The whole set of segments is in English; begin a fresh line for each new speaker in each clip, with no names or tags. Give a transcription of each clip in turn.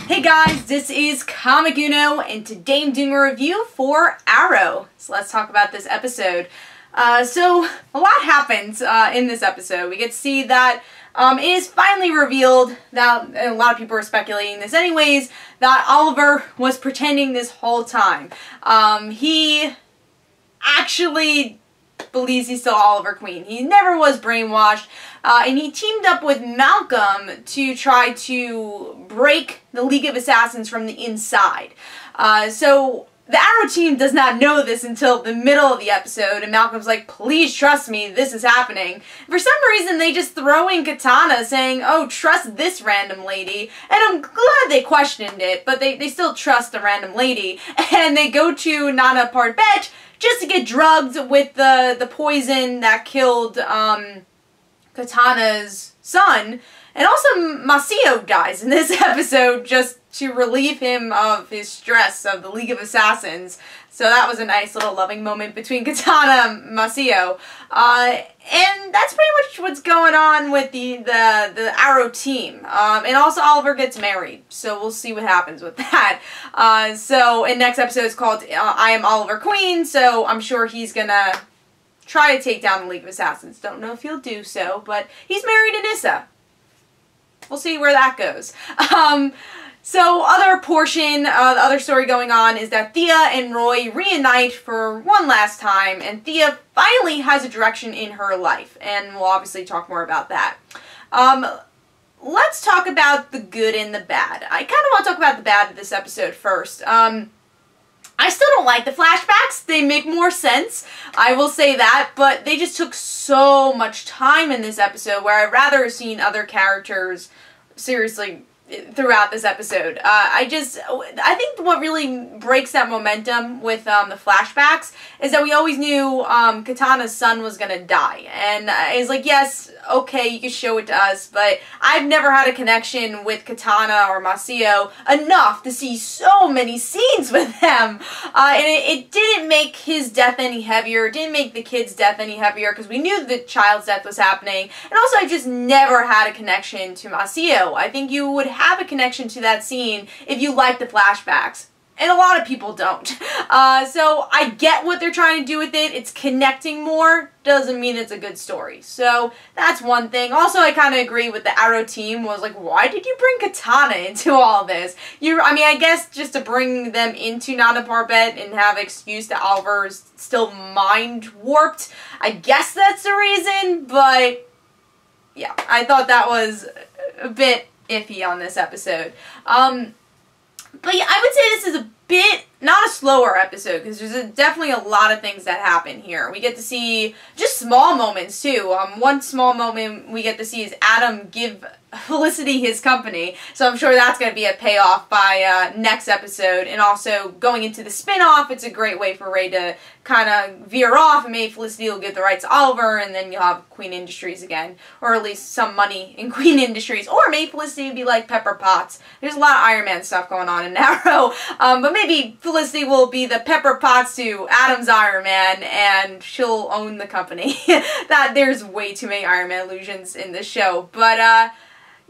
Hey guys, this is Comic Uno, and today I'm doing a review for Arrow. So let's talk about this episode. So a lot happens in this episode. We get to see that it is finally revealed that, and a lot of people are speculating this anyways, that Oliver was pretending this whole time. He actually believes he's still Oliver Queen. He never was brainwashed, and he teamed up with Malcolm to try to break the League of Assassins from the inside. So the Arrow team does not know this until the middle of the episode, and Malcolm's like, please trust me, this is happening. For some reason, they just throw in Katana saying, oh, trust this random lady, and I'm glad they questioned it, but they still trust the random lady, and they go to Nana Parbat just to get drugged with the poison that killed Katana's son. And also Masio dies in this episode just to relieve him of his stress of the League of Assassins. So that was a nice little loving moment between Katana and Masio. And that's pretty much what's going on with the Arrow team. And also Oliver gets married, so we'll see what happens with that. So in next episode it's called I Am Oliver Queen, so I'm sure he's gonna try to take down the League of Assassins. Don't know if he'll do so, but he's married to Nyssa. We'll see where that goes. So other portion, the other story going on is that Thea and Roy reunite for one last time, and Thea finally has a direction in her life, and we'll obviously talk more about that. Let's talk about the good and the bad. I kind of want to talk about the bad of this episode first. I still don't like the flashbacks. They make more sense, I will say that, but they just took so much time in this episode where I'd rather have seen other characters seriously throughout this episode. I think what really breaks that momentum with the flashbacks is that we always knew Katana's son was gonna die, and it's like, yes, okay, you can show it to us, but I've never had a connection with Katana or Masio enough to see so many scenes with them, and it didn't make his death any heavier, it didn't make the kid's death any heavier, because we knew the child's death was happening, and also I just never had a connection to Masio. I think you would have a connection to that scene if you like the flashbacks. And a lot of people don't. So I get what they're trying to do with it. It's connecting more. Doesn't mean it's a good story. So that's one thing. Also, I kind of agree with the Arrow team was like, why did you bring Katana into all this? I mean, I guess just to bring them into Nana Parbat and have an excuse that Oliver's still mind warped. I guess that's the reason, but yeah, I thought that was a bit iffy on this episode. But yeah, I would say this is a bit, not a slower episode, because there's definitely a lot of things that happen here. We get to see just small moments, too. One small moment we get to see is Adam give Felicity his company, so I'm sure that's going to be a payoff by next episode. And also, going into the spin-off, it's a great way for Ray to kind of veer off, and maybe Felicity will get the rights to Oliver, and then you'll have Queen Industries again, or at least some money in Queen Industries, or maybe Felicity would be like Pepper Potts. There's a lot of Iron Man stuff going on in Arrow, but maybe Felicity will be the Pepper Potts to Adam's Iron Man, and she'll own the company. There's way too many Iron Man illusions in this show, but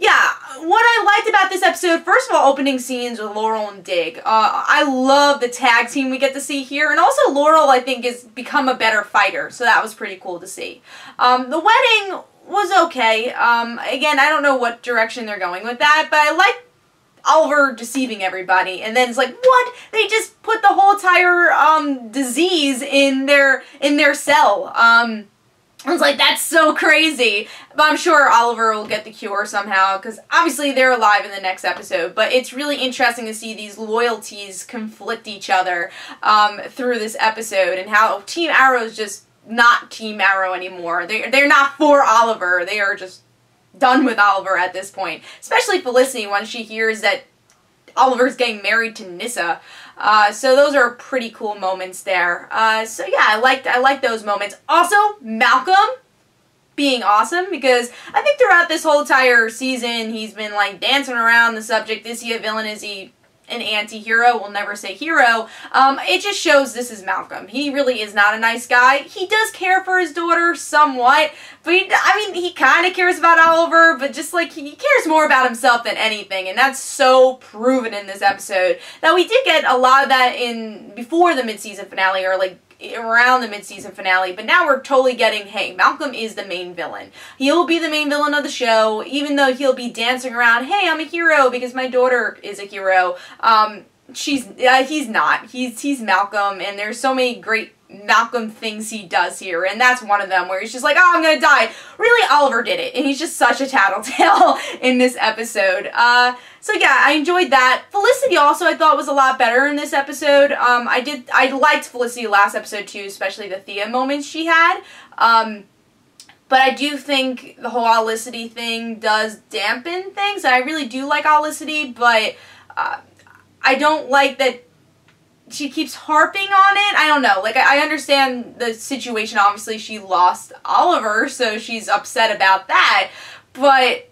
yeah, what I liked about this episode, first of all, opening scenes with Laurel and Dig. I love the tag team we get to see here, and also Laurel, I think, has become a better fighter, so that was pretty cool to see. The wedding was okay. Again, I don't know what direction they're going with that, but I like Oliver deceiving everybody, and then it's like, what? They just put the whole entire disease in their cell. I was like, that's so crazy. But I'm sure Oliver will get the cure somehow, because obviously they're alive in the next episode. But it's really interesting to see these loyalties conflict each other through this episode, and how Team Arrow is just not Team Arrow anymore. They're not for Oliver. They are just done with Oliver at this point. Especially Felicity, when she hears that Oliver's getting married to Nyssa. So those are pretty cool moments there. So yeah, I liked those moments. Also, Malcolm being awesome, because I think throughout this whole entire season he's been like dancing around the subject, is he a villain, is he an anti-hero, we'll never say hero. It just shows this is Malcolm. He really is not a nice guy. He does care for his daughter somewhat, but he kind of cares about Oliver, but just like he cares more about himself than anything, and that's so proven in this episode. That we did get a lot of that in before the mid-season finale, or like around the mid-season finale, but now we're totally getting, hey, Malcolm is the main villain. He'll be the main villain of the show, even though he'll be dancing around, hey, I'm a hero because my daughter is a hero. He's not. He's Malcolm, and there's so many great Malcolm things he does here, and that's one of them where he's just like, oh, I'm gonna die. Really, Oliver did it, and he's just such a tattletale in this episode. So yeah, I enjoyed that. Felicity also I thought was a lot better in this episode. I liked Felicity last episode too, especially the Thea moments she had. But I do think the whole Olicity thing does dampen things. I really do like Olicity, but I don't like that she keeps harping on it. I don't know. Like, I understand the situation. Obviously, she lost Oliver, so she's upset about that. But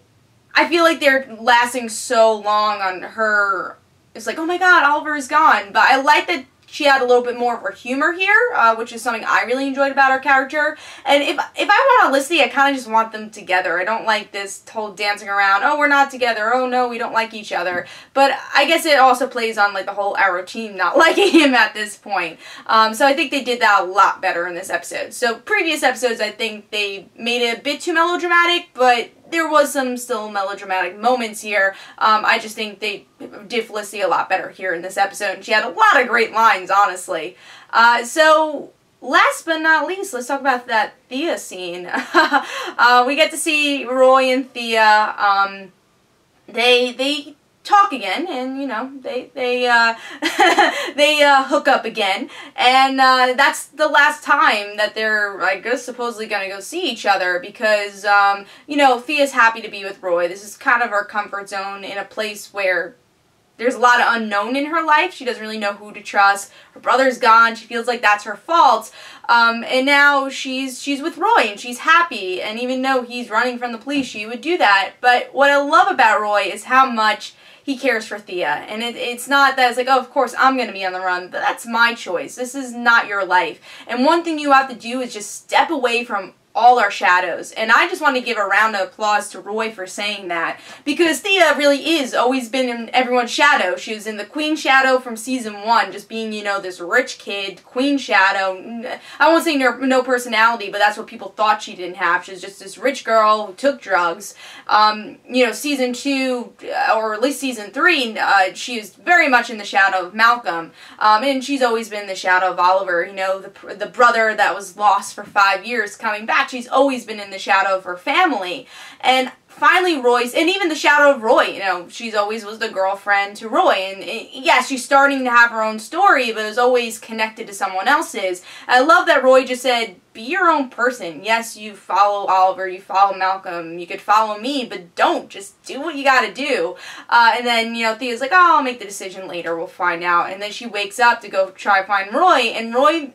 I feel like they're lasting so long on her. It's like, oh my god, Oliver is gone. But I like that she had a little bit more of her humor here, which is something I really enjoyed about her character. And if I want Olicity, I kind of just want them together. I don't like this whole dancing around, oh, we're not together, oh no, we don't like each other. But I guess it also plays on like the whole Arrow team not liking him at this point. So I think they did that a lot better in this episode. So previous episodes, I think they made it a bit too melodramatic, but there was some still melodramatic moments here. I just think they did Felicity a lot better here in this episode, and she had a lot of great lines, honestly. So, last but not least, let's talk about that Thea scene. We get to see Roy and Thea. They talk again, and you know they hook up again, and that's the last time that they're, I guess, supposedly gonna go see each other, because you know, Thea's happy to be with Roy. This is kind of her comfort zone in a place where there's a lot of unknown in her life. She doesn't really know who to trust. Her brother's gone. She feels like that's her fault. And now she's with Roy, and she's happy. And even though he's running from the police, she would do that. But what I love about Roy is how much he cares for Thea. And it's not that it's like, oh, of course, I'm going to be on the run. But that's my choice. This is not your life. And one thing you have to do is just step away from all our shadows. And I just want to give a round of applause to Roy for saying that, because Thea really is always been in everyone's shadow. She was in the Queen shadow from season 1, just being, you know, this rich kid, Queen shadow. I won't say no personality, but that's what people thought she didn't have. She was just this rich girl who took drugs. You know, season 2, or at least season 3, she is very much in the shadow of Malcolm. And she's always been in the shadow of Oliver, you know, the brother that was lost for 5 years coming back. She's always been in the shadow of her family. And finally Roy's, and even the shadow of Roy, you know, she's always was the girlfriend to Roy. And yeah, she's starting to have her own story, but it was always connected to someone else's. I love that Roy just said, be your own person. Yes, you follow Oliver, you follow Malcolm, you could follow me, but don't. Just do what you gotta do. And then, you know, Thea's like, oh, I'll make the decision later, we'll find out. And then she wakes up to go try to find Roy, and Roy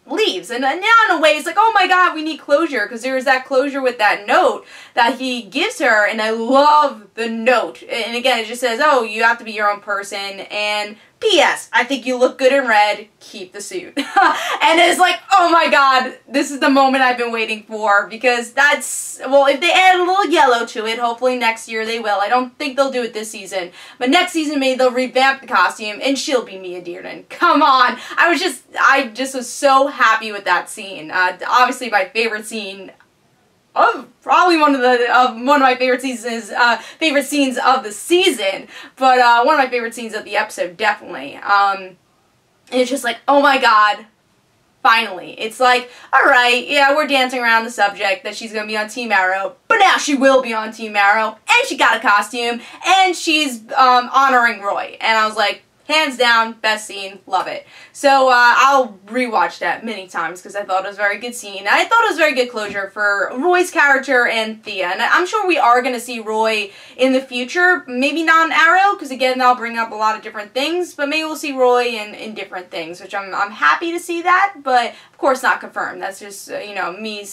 leaves. And now in a way it's like, oh my god, we need closure, because there is that closure with that note that he gives her, and I love the note. And again, it just says, oh, you have to be your own person, and P.S. I think you look good in red, keep the suit. And it's like, oh my god, this is the moment I've been waiting for, because that's, well, if they add a little yellow to it, hopefully next year they will. I don't think they'll do it this season, but next season maybe they'll revamp the costume, and she'll be Mia Dearden. Come on! I just was so happy with that scene. Obviously my favorite scene probably one of my favorite scenes of the season, but one of my favorite scenes of the episode, definitely. And it's just like, oh my god, finally. It's like, alright, yeah, we're dancing around the subject that she's gonna be on Team Arrow, but now she will be on Team Arrow, and she got a costume, and she's honoring Roy. And I was like, hands down, best scene, love it. So I'll rewatch that many times because I thought it was a very good scene. And I thought it was very good closure for Roy's character and Thea. And I'm sure we are going to see Roy in the future. Maybe not in Arrow, because again, that'll bring up a lot of different things. But maybe we'll see Roy in different things, which I'm happy to see that. But of course not confirmed. That's just, you know, me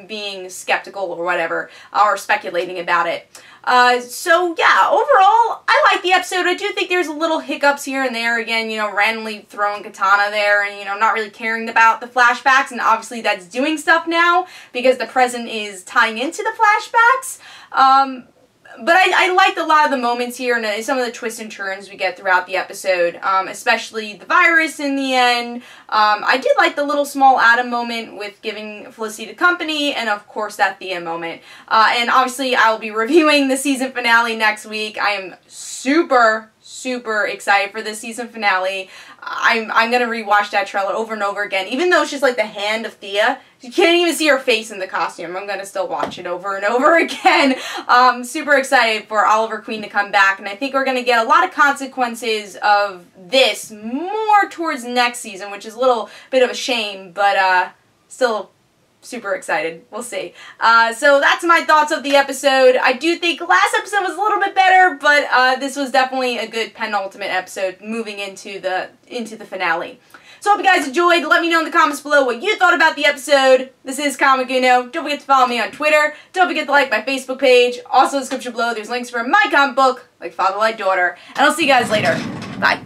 being skeptical or whatever, or speculating about it. So yeah, overall, I like the episode. I do think there's a little hiccups here and there. Again, you know, randomly throwing Katana there and, you know, not really caring about the flashbacks. And obviously that's doing stuff now because the present is tying into the flashbacks. But I liked a lot of the moments here and some of the twists and turns we get throughout the episode, especially the virus in the end. I did like the little small Adam moment with giving Felicity the company, and of course that Thea moment. And obviously I will be reviewing the season finale next week. I am super excited for this season finale. I'm gonna rewatch that trailer over and over again, even though it's just like the hand of Thea. You can't even see her face in the costume. I'm gonna still watch it over and over again. Super excited for Oliver Queen to come back, and I think we're gonna get a lot of consequences of this more towards next season, which is a little bit of a shame, but still super excited. We'll see. So that's my thoughts of the episode. I do think last episode was a little bit better, but this was definitely a good penultimate episode moving into the finale. So I hope you guys enjoyed. Let me know in the comments below what you thought about the episode. This is Comic Uno. Don't forget to follow me on Twitter. Don't forget to like my Facebook page. Also in the description below there's links for my comic book, like Father Like Daughter. And I'll see you guys later. Bye.